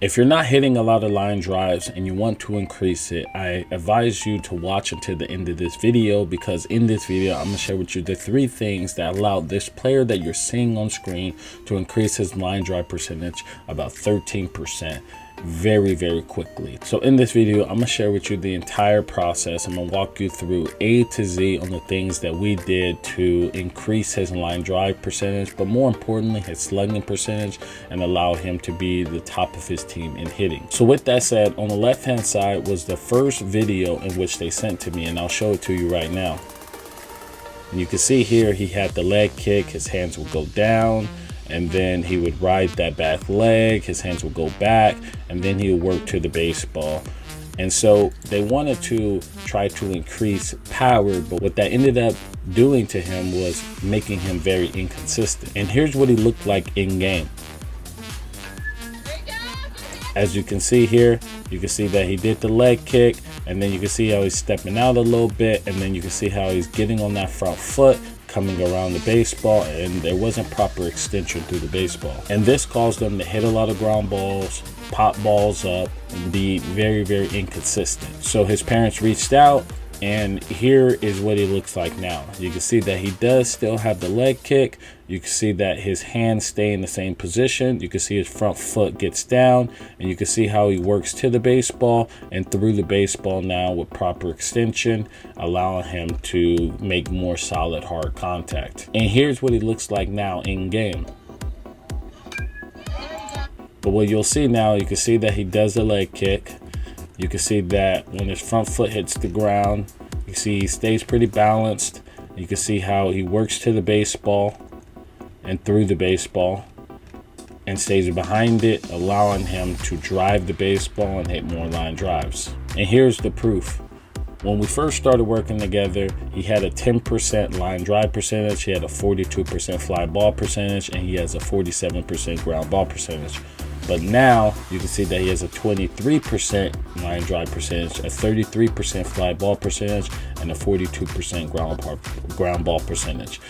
If you're not hitting a lot of line drives and you want to increase it, I advise you to watch until the end of this video, because in this video I'm going to share with you the 3 things that allow this player that you're seeing on screen to increase his line drive percentage about 13% very quickly. So in this video I'm going to share with you the entire process. I'm going to walk you through A to Z on the things that we did to increase his line drive percentage, but more importantly his slugging percentage, and allow him to be the top of his team in hitting. So with that said, on the left hand side was the first video in which they sent to me, and I'll show it to you right now. And you can see here he had the leg kick, his hands will go down, and then he would ride that back leg, his hands would go back, and then he would work to the baseball. And so they wanted to try to increase power, but what that ended up doing to him was making him very inconsistent. And here's what he looked like in game. As you can see here, you can see that he did the leg kick, and then you can see how he's stepping out a little bit, and then you can see how he's getting on that front foot, coming around the baseball, and there wasn't proper extension through the baseball. And this caused them to hit a lot of ground balls, pop balls up, and be very inconsistent. So his parents reached out, and here is what he looks like now. You can see that he does still have the leg kick. You can see that his hands stay in the same position. You can see his front foot gets down, and you can see how he works to the baseball and through the baseball now with proper extension, allowing him to make more solid hard contact. And here's what he looks like now in game. But what you'll see now, you can see that he does the leg kick. You can see that when his front foot hits the ground, you see he stays pretty balanced. You can see how he works to the baseball and through the baseball and stays behind it, allowing him to drive the baseball and hit more line drives. And here's the proof. When we first started working together, he had a 10% line drive percentage, he had a 42% fly ball percentage, and he has a 47% ground ball percentage. But now you can see that he has a 23% line drive percentage, a 33% fly ball percentage, and a 42% ground ball percentage.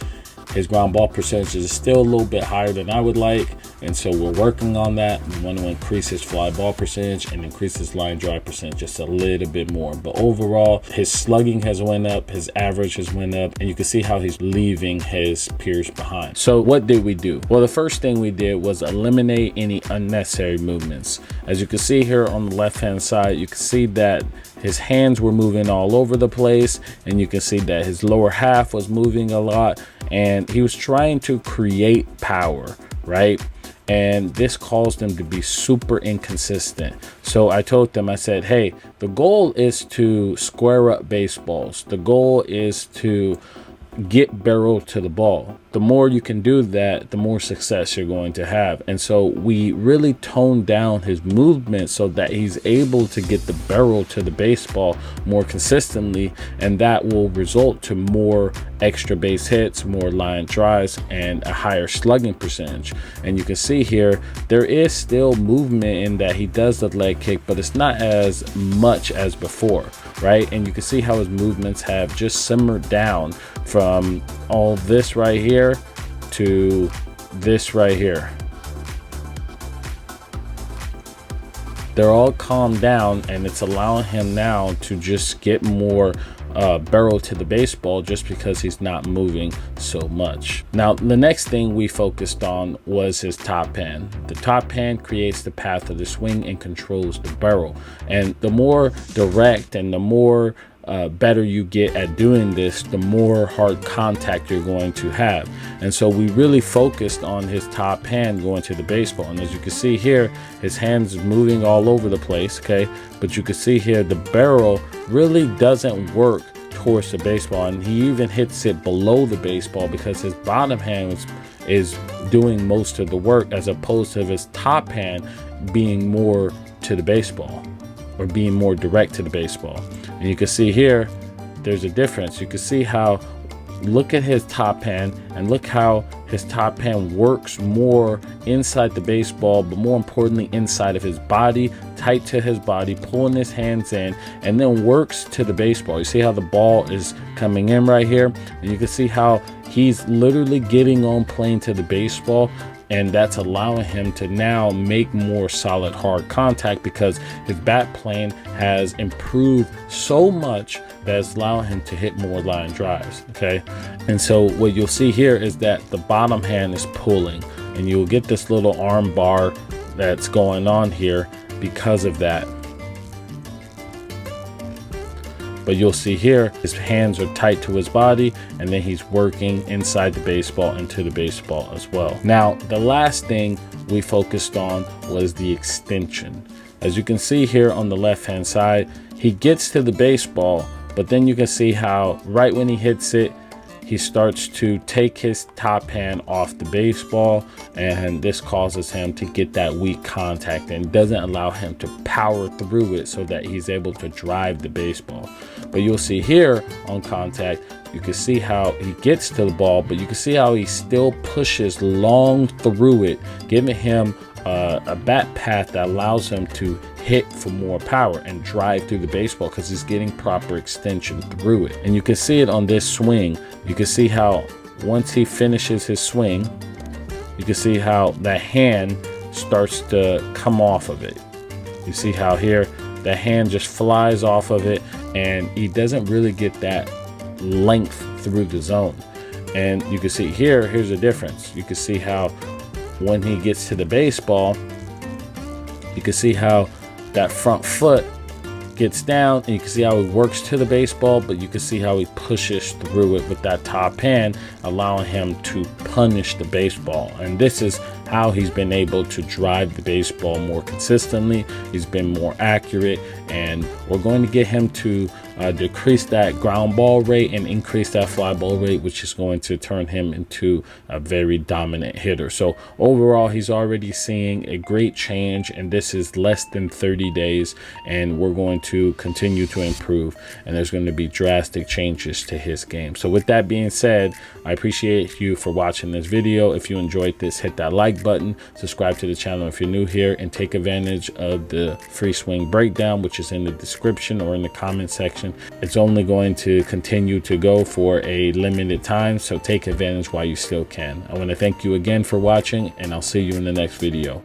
His ground ball percentage is still a little bit higher than I would like, and so we're working on that. We want to increase his fly ball percentage and increase his line drive percentage just a little bit more. But overall, his slugging has went up, his average has went up, and you can see how he's leaving his peers behind. So what did we do? Well, the first thing we did was eliminate any unnecessary movements. As you can see here on the left hand side, you can see that his hands were moving all over the place, and you can see that his lower half was moving a lot, and he was trying to create power, right? And this caused him to be super inconsistent. So I told them, I said, hey, the goal is to square up baseballs. The goal is to get barrel to the ball. The more you can do that, the more success you're going to have. And so we really toned down his movement so that he's able to get the barrel to the baseball more consistently, and that will result to more extra base hits, more line drives, and a higher slugging percentage. And you can see here there is still movement in that he does the leg kick, but it's not as much as before, right? And you can see how his movements have just simmered down from all this right here to this right here. They're all calmed down, and it's allowing him now to just get more barrel to the baseball just because he's not moving so much. Now the next thing we focused on was his top hand. The top hand creates the path of the swing and controls the barrel, and the more direct and the more better you get at doing this, the more hard contact you're going to have. And so we really focused on his top hand going to the baseball. And as you can see here, his hands moving all over the place, okay? But you can see here the barrel really doesn't work towards the baseball, and he even hits it below the baseball because his bottom hand is doing most of the work, as opposed to his top hand being more to the baseball or being more direct to the baseball. And you can see here there's a difference. You can see how, look at his top hand, and look how his top hand works more inside the baseball, but more importantly inside of his body, tight to his body, pulling his hands in, and then works to the baseball. You see how the ball is coming in right here, and you can see how he's literally getting on plane to the baseball And that's allowing him to now make more solid hard contact because his bat plane has improved so much that it's allowing him to hit more line drives. Okay, and so what you'll see here is that the bottom hand is pulling, and you'll get this little arm bar that's going on here because of that. But you'll see here his hands are tight to his body, and then he's working inside the baseball and to the baseball as well. Now, the last thing we focused on was the extension. As you can see here on the left hand side, he gets to the baseball, but then you can see how right when he hits it, he starts to take his top hand off the baseball, and this causes him to get that weak contact and doesn't allow him to power through it so that he's able to drive the baseball. But you'll see here on contact, you can see how he gets to the ball, but you can see how he still pushes long through it, giving him a bat path that allows him to hit for more power and drive through the baseball because he's getting proper extension through it. And you can see it on this swing. You can see how once he finishes his swing, you can see how the hand starts to come off of it. You see how here the hand just flies off of it, and he doesn't really get that length through the zone. And you can see here, here's the difference. You can see how when he gets to the baseball, you can see how that front foot gets down, and you can see how he works to the baseball, but you can see how he pushes through it with that top hand, allowing him to punish the baseball. And this is how he's been able to drive the baseball more consistently. He's been more accurate, and we're going to get him to decrease that ground ball rate and increase that fly ball rate, which is going to turn him into a very dominant hitter. So overall, he's already seeing a great change, and this is less than 30 days, and we're going to continue to improve, and there's going to be drastic changes to his game. So with that being said, I appreciate you for watching this video. If you enjoyed this, hit that like button, subscribe to the channel if you're new here, and take advantage of the free swing breakdown, which is in the description or in the comment section. It's only going to continue to go for a limited time, so take advantage while you still can. I want to thank you again for watching, and I'll see you in the next video.